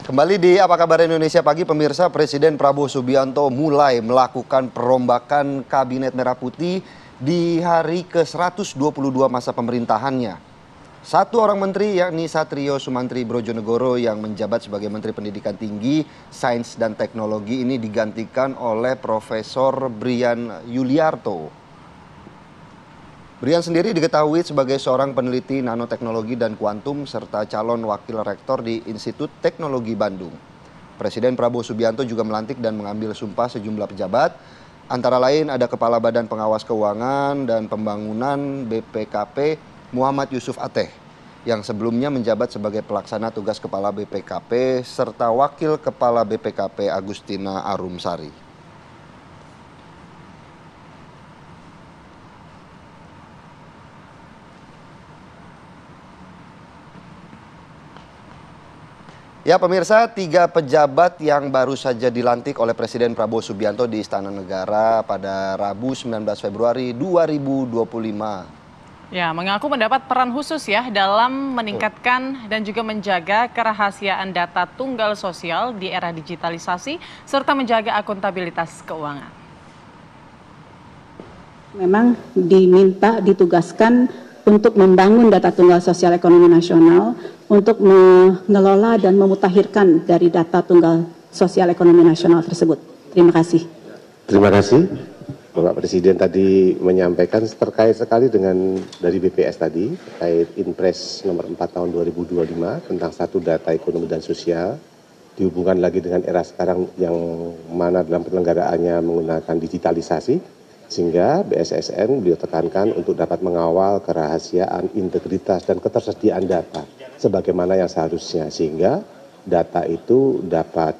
Kembali di Apa Kabar Indonesia Pagi, pemirsa. Presiden Prabowo Subianto mulai melakukan perombakan Kabinet Merah Putih di hari ke-122 masa pemerintahannya. Satu orang menteri, yakni Satrio Sumantri Brojonegoro yang menjabat sebagai Menteri Pendidikan Tinggi, Sains dan Teknologi ini digantikan oleh Profesor Brian Yuliarto. Brian sendiri diketahui sebagai seorang peneliti nanoteknologi dan kuantum serta calon wakil rektor di Institut Teknologi Bandung. Presiden Prabowo Subianto juga melantik dan mengambil sumpah sejumlah pejabat, antara lain ada Kepala Badan Pengawas Keuangan dan Pembangunan BPKP Muhammad Yusuf Ateh, yang sebelumnya menjabat sebagai pelaksana tugas Kepala BPKP serta Wakil Kepala BPKP Agustina Arumsari. Ya pemirsa, 3 pejabat yang baru saja dilantik oleh Presiden Prabowo Subianto di Istana Negara pada Rabu 19 Februari 2025. Ya, mengaku mendapat peran khusus ya dalam meningkatkan dan juga menjaga kerahasiaan data tunggal sosial di era digitalisasi serta menjaga akuntabilitas keuangan. Memang ditugaskan untuk membangun data tunggal sosial ekonomi nasional, untuk mengelola dan memutakhirkan dari data tunggal sosial ekonomi nasional tersebut. Terima kasih. Terima kasih. Bapak Presiden tadi menyampaikan terkait sekali dengan dari BPS tadi, terkait Inpres nomor 4 tahun 2025 tentang satu data ekonomi dan sosial, dihubungkan lagi dengan era sekarang yang mana dalam penyelenggaraannya menggunakan digitalisasi, sehingga BSSN beliau tekankan untuk dapat mengawal kerahasiaan, integritas, dan ketersediaan data sebagaimana yang seharusnya, sehingga data itu dapat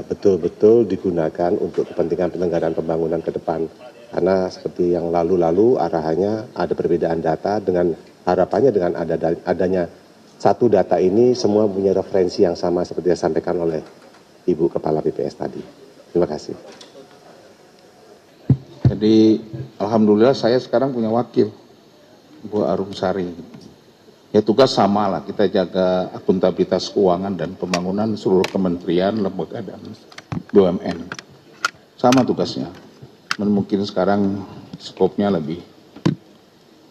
betul-betul digunakan untuk kepentingan penyelenggaraan pembangunan ke depan. Karena seperti yang lalu-lalu arahannya ada perbedaan data, dengan harapannya dengan adanya satu data ini semua punya referensi yang sama seperti yang disampaikan oleh Ibu Kepala BPS tadi. Terima kasih. Jadi alhamdulillah saya sekarang punya wakil, Bu Arumsari. Ya tugas sama lah, kita jaga akuntabilitas keuangan dan pembangunan seluruh kementerian, lembaga dan BUMN. Sama tugasnya. Mungkin sekarang skopnya lebih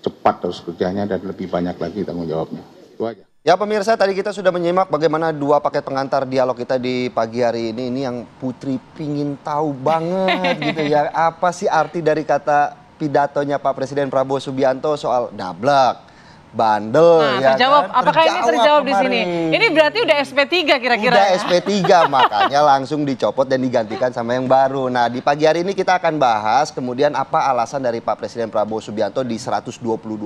cepat terus kerjanya dan lebih banyak lagi tanggung jawabnya. Itu aja. Ya pemirsa, tadi kita sudah menyimak bagaimana 2 paket pengantar dialog kita di pagi hari ini. Ini yang Putri pingin tahu banget gitu ya. Apa sih arti dari kata pidatonya Pak Presiden Prabowo Subianto soal dablek, bandel, Nah, ya terjawab. kan? Apakah ini terjawab di kemarin. sini? Ini berarti udah SP3 kira-kira. Udah Ya? SP3, makanya langsung dicopot dan digantikan sama yang baru. Nah, di pagi hari ini kita akan bahas kemudian apa alasan dari Pak Presiden Prabowo Subianto di 122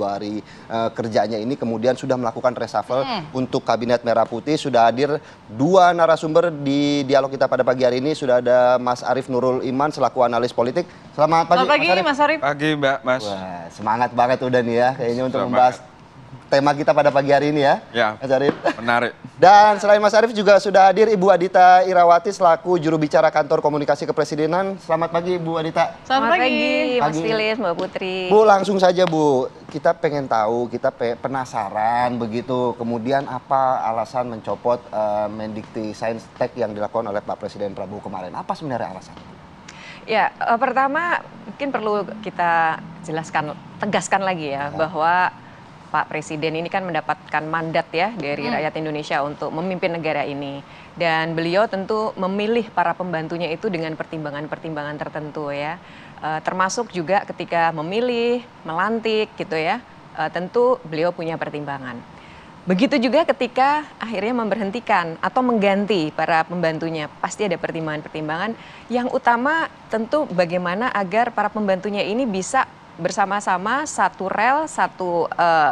hari kerjanya ini kemudian sudah melakukan reshuffle untuk Kabinet Merah Putih. Sudah hadir 2 narasumber di dialog kita pada pagi hari ini. Sudah ada Mas Arief Nurul Iman selaku analis politik. Selamat pagi, Mas Arief. Pagi Mbak, Mas. Wah, semangat banget udah nih ya kayaknya untuk membahas tema kita pada pagi hari ini ya, Mas Arief. Menarik. Dan selain Mas Arief juga sudah hadir Ibu Adita Irawati selaku juru bicara Kantor Komunikasi Kepresidenan. Selamat pagi Ibu Adita. Selamat pagi. Mas Filis, Mbak Putri. Bu, langsung saja Bu, kita pengen tahu, kita penasaran begitu. Kemudian apa alasan mencopot Mendikti Sains-Tek yang dilakukan oleh Pak Presiden Prabowo kemarin? Apa sebenarnya alasan? Ya, pertama mungkin perlu kita tegaskan lagi ya, bahwa Pak Presiden ini kan mendapatkan mandat ya dari rakyat Indonesia untuk memimpin negara ini. Dan beliau tentu memilih para pembantunya itu dengan pertimbangan-pertimbangan tertentu ya. Termasuk juga ketika memilih, melantik gitu ya, tentu beliau punya pertimbangan. Begitu juga ketika akhirnya memberhentikan atau mengganti para pembantunya. Pasti ada pertimbangan-pertimbangan. Yang utama tentu bagaimana agar para pembantunya ini bisa bersama-sama satu rel, satu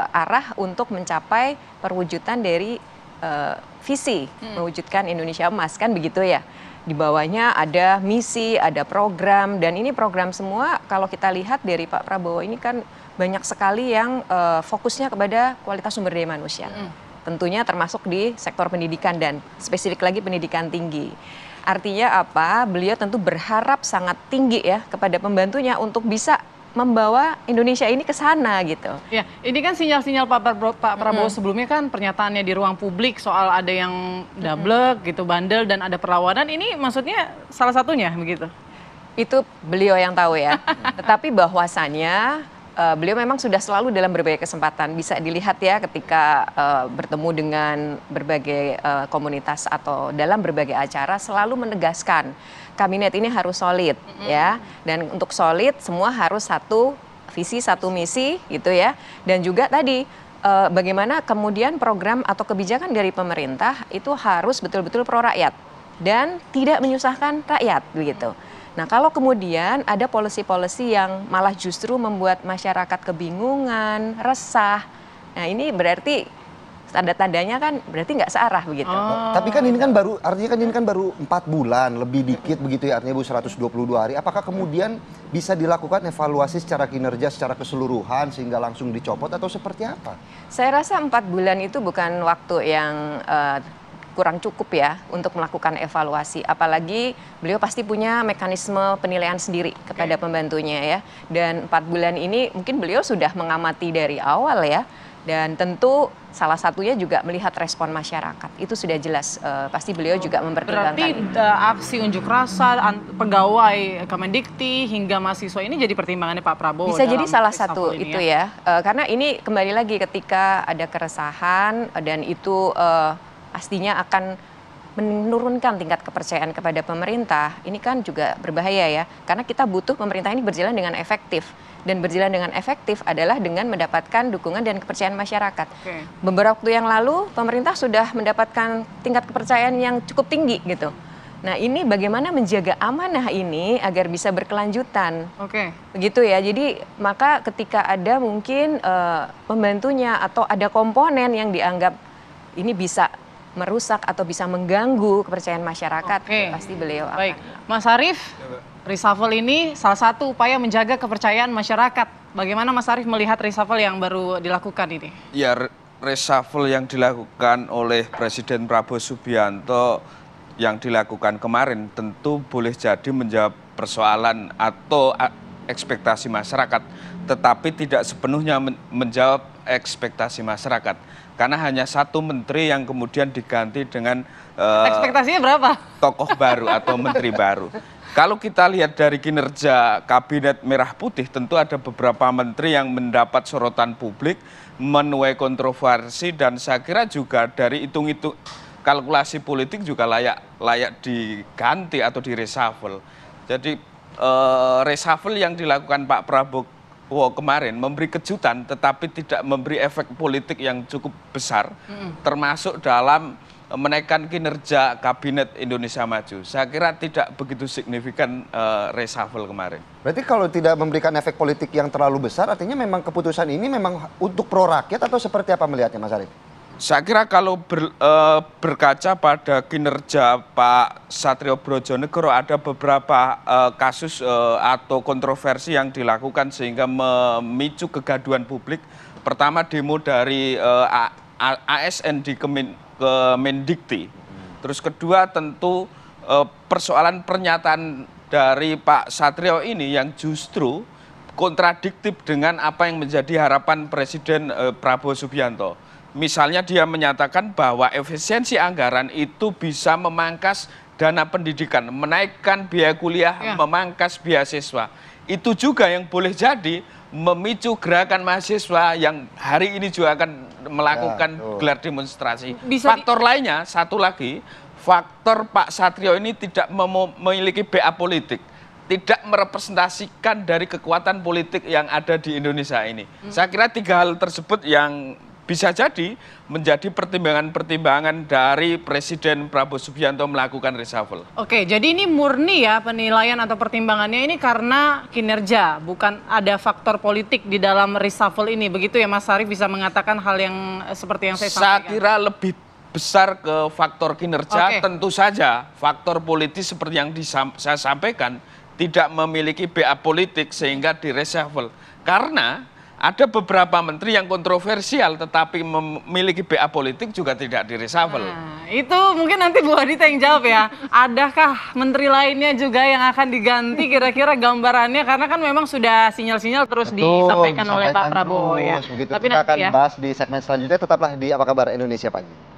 arah untuk mencapai perwujudan dari visi mewujudkan Indonesia Emas, kan begitu ya. Di bawahnya ada misi, ada program, dan ini program semua kalau kita lihat dari Pak Prabowo ini kan banyak sekali yang fokusnya kepada kualitas sumber daya manusia. Tentunya termasuk di sektor pendidikan dan spesifik lagi pendidikan tinggi. Artinya apa? Beliau tentu berharap sangat tinggi ya kepada pembantunya untuk bisa membawa Indonesia ini ke sana gitu. Ya, ini kan sinyal-sinyal Pak Prabowo sebelumnya kan pernyataannya di ruang publik soal ada yang dablek gitu, bandel dan ada perlawanan. Ini maksudnya salah satunya begitu? Itu beliau yang tahu ya. Tetapi bahwasannya beliau memang sudah selalu dalam berbagai kesempatan. Bisa dilihat ya ketika bertemu dengan berbagai komunitas atau dalam berbagai acara selalu menegaskan kabinet ini harus solid ya. Dan untuk solid semua harus satu visi, satu misi gitu ya. Dan juga tadi bagaimana kemudian program atau kebijakan dari pemerintah itu harus betul-betul pro rakyat dan tidak menyusahkan rakyat begitu. Nah, kalau kemudian ada policy-policy yang malah justru membuat masyarakat kebingungan, resah, nah ini berarti tanda-tandanya kan berarti nggak searah begitu. Tapi kan ini kan baru, artinya kan ini kan baru 4 bulan, lebih dikit begitu ya, artinya Bu 122 hari. Apakah kemudian bisa dilakukan evaluasi secara kinerja, secara keseluruhan sehingga langsung dicopot atau seperti apa? Saya rasa 4 bulan itu bukan waktu yang kurang cukup ya untuk melakukan evaluasi. Apalagi beliau pasti punya mekanisme penilaian sendiri kepada pembantunya ya. Dan 4 bulan ini mungkin beliau sudah mengamati dari awal ya. Dan tentu salah satunya juga melihat respon masyarakat. Itu sudah jelas. Pasti beliau juga mempertimbangkan. Berarti aksi unjuk rasa pegawai Kemendikti hingga mahasiswa ini jadi pertimbangannya Pak Prabowo. Bisa jadi salah satu ini itu ya. Karena ini kembali lagi ketika ada keresahan dan itu pastinya akan menurunkan tingkat kepercayaan kepada pemerintah. Ini kan juga berbahaya ya, karena kita butuh pemerintah ini berjalan dengan efektif. Dan berjalan dengan efektif adalah dengan mendapatkan dukungan dan kepercayaan masyarakat. Beberapa waktu yang lalu pemerintah sudah mendapatkan tingkat kepercayaan yang cukup tinggi gitu. Nah, ini bagaimana menjaga amanah ini agar bisa berkelanjutan. Begitu ya. Jadi maka ketika ada mungkin pembantunya atau ada komponen yang dianggap ini bisa merusak atau bisa mengganggu kepercayaan masyarakat, pasti beliau akan. Baik, Mas Arief, reshuffle ini salah satu upaya menjaga kepercayaan masyarakat. Bagaimana Mas Arief melihat reshuffle yang baru dilakukan ini? Ya, reshuffle yang dilakukan oleh Presiden Prabowo Subianto yang dilakukan kemarin tentu boleh jadi menjawab persoalan atau ekspektasi masyarakat, tetapi tidak sepenuhnya menjawab ekspektasi masyarakat. Karena hanya satu menteri yang kemudian diganti dengan ekspektasinya berapa? Tokoh baru atau menteri baru. Kalau kita lihat dari kinerja Kabinet Merah Putih, tentu ada beberapa menteri yang mendapat sorotan publik, menuai kontroversi, dan saya kira juga dari hitung-hitung kalkulasi politik juga layak diganti atau di reshuffle. Jadi reshuffle yang dilakukan Pak Prabowo kemarin memberi kejutan tetapi tidak memberi efek politik yang cukup besar, termasuk dalam menaikkan kinerja Kabinet Indonesia Maju. Saya kira tidak begitu signifikan reshuffle kemarin. Berarti kalau tidak memberikan efek politik yang terlalu besar, artinya memang keputusan ini memang untuk pro rakyat atau seperti apa melihatnya Mas Arief? Saya kira kalau berkaca pada kinerja Pak Satrio Brojonegoro, ada beberapa kasus atau kontroversi yang dilakukan sehingga memicu kegaduhan publik. Pertama, demo dari ASN di Kemendikti. Terus kedua tentu persoalan pernyataan dari Pak Satrio ini yang justru kontradiktif dengan apa yang menjadi harapan Presiden Prabowo Subianto. Misalnya dia menyatakan bahwa efisiensi anggaran itu bisa memangkas dana pendidikan, menaikkan biaya kuliah, memangkas beasiswa. Itu juga yang boleh jadi memicu gerakan mahasiswa yang hari ini juga akan melakukan gelar demonstrasi. Faktor lainnya, satu lagi, faktor Pak Satrio ini tidak memiliki BA politik, tidak merepresentasikan dari kekuatan politik yang ada di Indonesia ini. Saya kira 3 hal tersebut yang bisa jadi menjadi pertimbangan-pertimbangan dari Presiden Prabowo Subianto melakukan reshuffle. Oke, jadi ini murni ya penilaian atau pertimbangannya ini karena kinerja, bukan ada faktor politik di dalam reshuffle ini. Begitu ya Mas Arief bisa mengatakan hal yang seperti yang saya sampaikan? Saya kira lebih besar ke faktor kinerja. Tentu saja faktor politis seperti yang saya sampaikan tidak memiliki BA politik sehingga di reshuffle. Karena ada beberapa menteri yang kontroversial tetapi memiliki BA politik juga tidak di-reshuffle. Nah, itu mungkin nanti Bu Adita yang jawab ya. Adakah menteri lainnya juga yang akan diganti kira-kira gambarannya? Karena kan memang sudah sinyal-sinyal terus disampaikan oleh Pak Prabowo ya. Begitu Tapi kita akan ya. bahas di segmen selanjutnya. Tetaplah di Apa Kabar Indonesia Pagi.